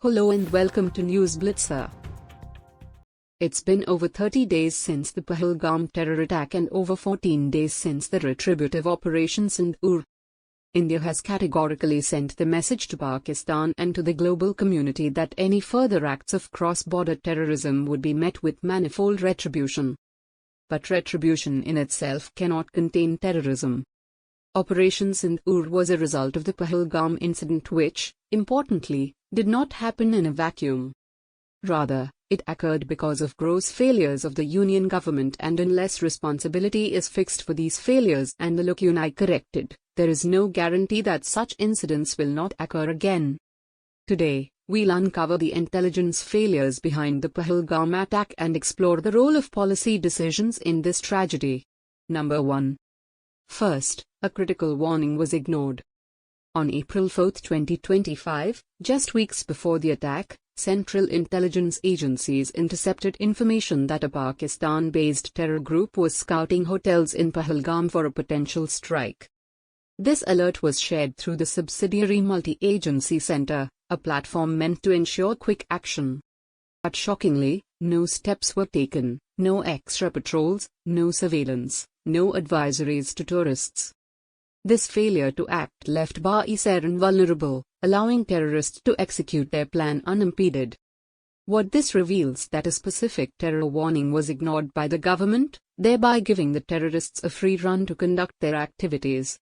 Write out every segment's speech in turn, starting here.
Hello and welcome to NewsBlitzer. It's been over 30 days since the Pahalgam terror attack and over 14 days since the retributive operations in Ur. India has categorically sent the message to Pakistan and to the global community that any further acts of cross-border terrorism would be met with manifold retribution. But retribution in itself cannot contain terrorism. Operation Sindoor was a result of the Pahalgam incident which, importantly, did not happen in a vacuum. Rather, it occurred because of gross failures of the union government, and unless responsibility is fixed for these failures and the lacunae corrected, there is no guarantee that such incidents will not occur again. Today, we'll uncover the intelligence failures behind the Pahalgam attack and explore the role of policy decisions in this tragedy. Number 1. First, a critical warning was ignored. On April 4, 2025, just weeks before the attack, Central Intelligence Agencies intercepted information that a Pakistan-based terror group was scouting hotels in Pahalgam for a potential strike. This alert was shared through the subsidiary Multi-Agency Center, a platform meant to ensure quick action. But shockingly, no steps were taken, no extra patrols, no surveillance, no advisories to tourists. This failure to act left Baharin vulnerable, allowing terrorists to execute their plan unimpeded. What this reveals that a specific terror warning was ignored by the government, thereby giving the terrorists a free run to conduct their activities.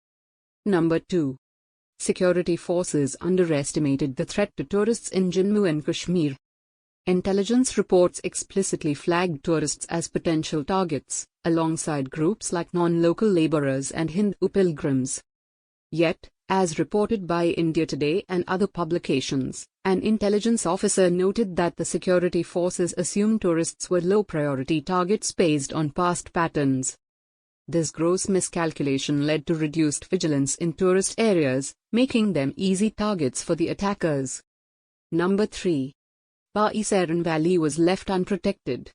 Number 2. Security forces underestimated the threat to tourists in Jammu and Kashmir. Intelligence reports explicitly flagged tourists as potential targets, alongside groups like non-local laborers and Hindu pilgrims. Yet, as reported by India Today and other publications, an intelligence officer noted that the security forces assumed tourists were low-priority targets based on past patterns. This gross miscalculation led to reduced vigilance in tourist areas, making them easy targets for the attackers. Number 3. Baharin Valley was left unprotected.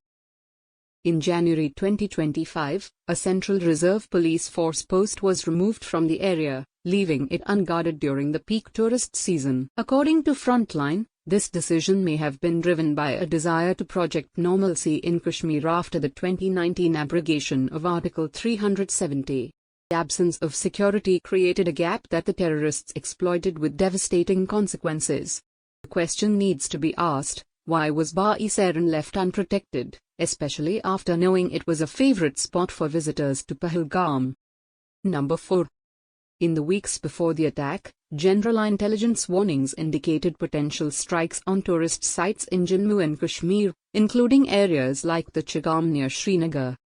In January 2025, a Central Reserve Police Force post was removed from the area, leaving it unguarded during the peak tourist season. According to Frontline, this decision may have been driven by a desire to project normalcy in Kashmir after the 2019 abrogation of Article 370. The absence of security created a gap that the terrorists exploited with devastating consequences. The question needs to be asked: why was Baharin left unprotected, especially after knowing it was a favorite spot for visitors to Pahalgam? Number 4. In the weeks before the attack, general intelligence warnings indicated potential strikes on tourist sites in Jammu and Kashmir, including areas like the Chagam near Srinagar.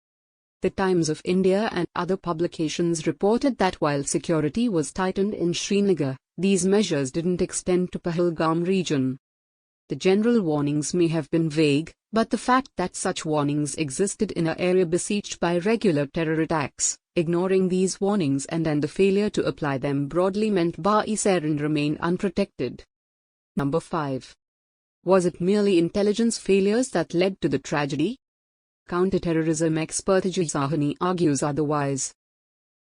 The Times of India and other publications reported that while security was tightened in Srinagar, these measures didn't extend to Pahalgam region. The general warnings may have been vague, but the fact that such warnings existed in an area besieged by regular terror attacks, ignoring these warnings and the failure to apply them broadly meant Baharin remained unprotected. Number 5. Was it merely intelligence failures that led to the tragedy? Counterterrorism expert Ajay Sahni argues otherwise.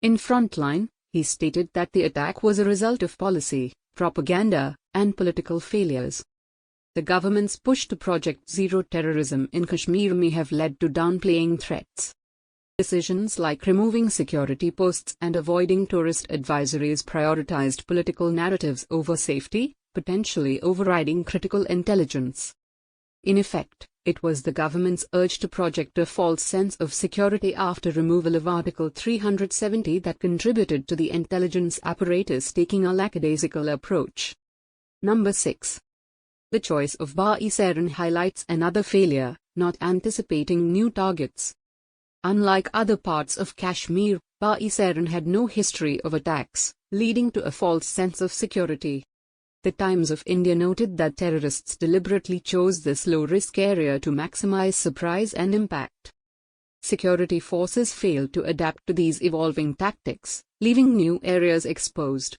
In Frontline, he stated that the attack was a result of policy, propaganda, and political failures. The government's push to Project Zero terrorism in Kashmir may have led to downplaying threats. Decisions like removing security posts and avoiding tourist advisories prioritized political narratives over safety, potentially overriding critical intelligence. In effect, it was the government's urge to project a false sense of security after removal of Article 370 that contributed to the intelligence apparatus taking a lackadaisical approach. Number 6. The choice of Baharin highlights another failure: not anticipating new targets. Unlike other parts of Kashmir, Baharin had no history of attacks, leading to a false sense of security. The Times of India noted that terrorists deliberately chose this low-risk area to maximize surprise and impact. Security forces failed to adapt to these evolving tactics, leaving new areas exposed.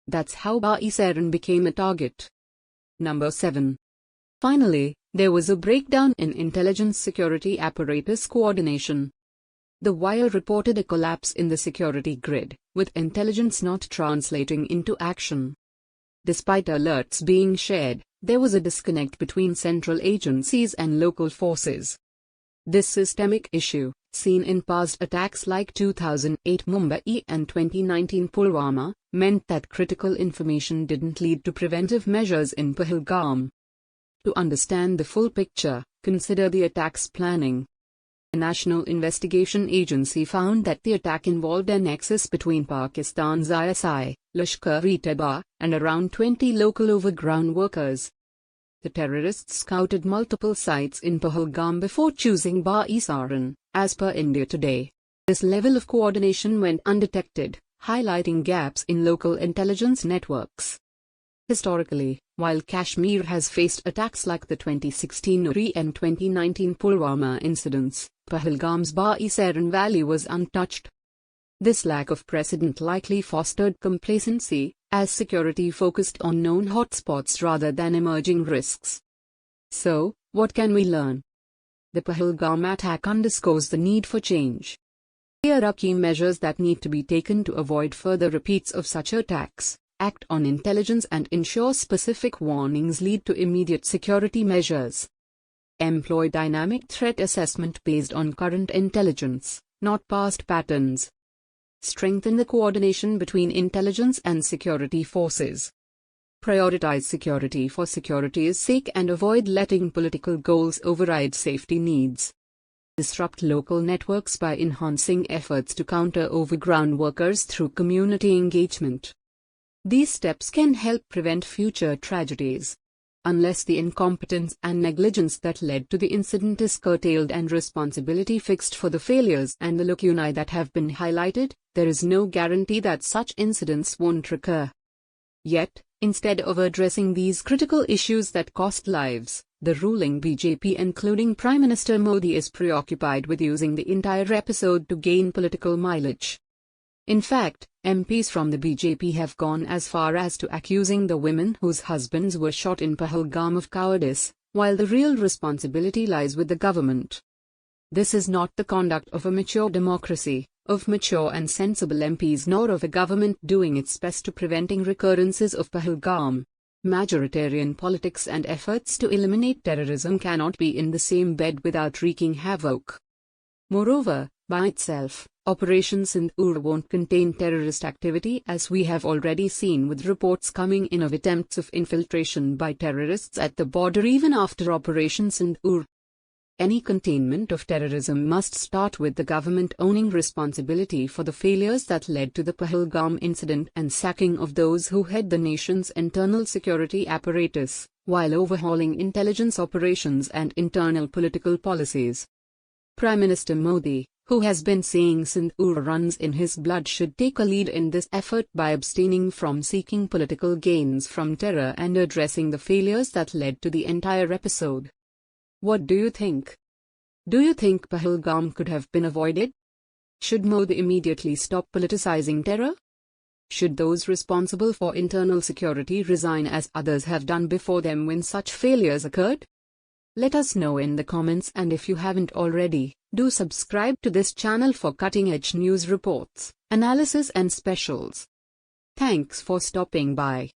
That's how Baharin became a target. Number 7. Finally, there was a breakdown in intelligence security apparatus coordination. The Wire reported a collapse in the security grid, with intelligence not translating into action. Despite alerts being shared, there was a disconnect between central agencies and local forces. This systemic issue, seen in past attacks like 2008 Mumbai and 2019 Pulwama, meant that critical information didn't lead to preventive measures in Pahalgam. To understand the full picture, consider the attack's planning. The National Investigation Agency found that the attack involved a nexus between Pakistan's ISI, Lashkar-e-Taiba, and around 20 local overground workers. The terrorists scouted multiple sites in Pahalgam before choosing Baharin, as per India Today. This level of coordination went undetected, highlighting gaps in local intelligence networks. Historically, while Kashmir has faced attacks like the 2016 Uri and 2019 Pulwama incidents, Pahalgam's Baharin Valley was untouched. This lack of precedent likely fostered complacency, as security focused on known hotspots rather than emerging risks. So, what can we learn? The Pahalgam attack underscores the need for change. Here are key measures that need to be taken to avoid further repeats of such attacks. Act on intelligence and ensure specific warnings lead to immediate security measures. Employ dynamic threat assessment based on current intelligence, not past patterns. Strengthen the coordination between intelligence and security forces. Prioritize security for security's sake and avoid letting political goals override safety needs. Disrupt local networks by enhancing efforts to counter overground workers through community engagement. These steps can help prevent future tragedies. Unless the incompetence and negligence that led to the incident is curtailed and responsibility fixed for the failures and the lacunae that have been highlighted, there is no guarantee that such incidents won't recur. Yet, instead of addressing these critical issues that cost lives, the ruling BJP, including Prime Minister Modi, is preoccupied with using the entire episode to gain political mileage. In fact, MPs from the BJP have gone as far as to accusing the women whose husbands were shot in Pahalgam of cowardice, while the real responsibility lies with the government. This is not the conduct of a mature democracy, of mature and sensible MPs, nor of a government doing its best to preventing recurrences of Pahalgam. Majoritarian politics and efforts to eliminate terrorism cannot be in the same bed without wreaking havoc. Moreover, by itself, Operation Sindoor won't contain terrorist activity, as we have already seen with reports coming in of attempts of infiltration by terrorists at the border even after Operation Sindoor. Any containment of terrorism must start with the government owning responsibility for the failures that led to the Pahalgam incident and sacking of those who head the nation's internal security apparatus, while overhauling intelligence operations and internal political policies. Prime Minister Modi, who has been saying Sindoor runs in his blood, should take a lead in this effort by abstaining from seeking political gains from terror and addressing the failures that led to the entire episode. What do you think? Do you think Pahalgam could have been avoided? Should Modi immediately stop politicizing terror? Should those responsible for internal security resign as others have done before them when such failures occurred? Let us know in the comments, and if you haven't already, do subscribe to this channel for cutting-edge news reports, analysis and specials. Thanks for stopping by.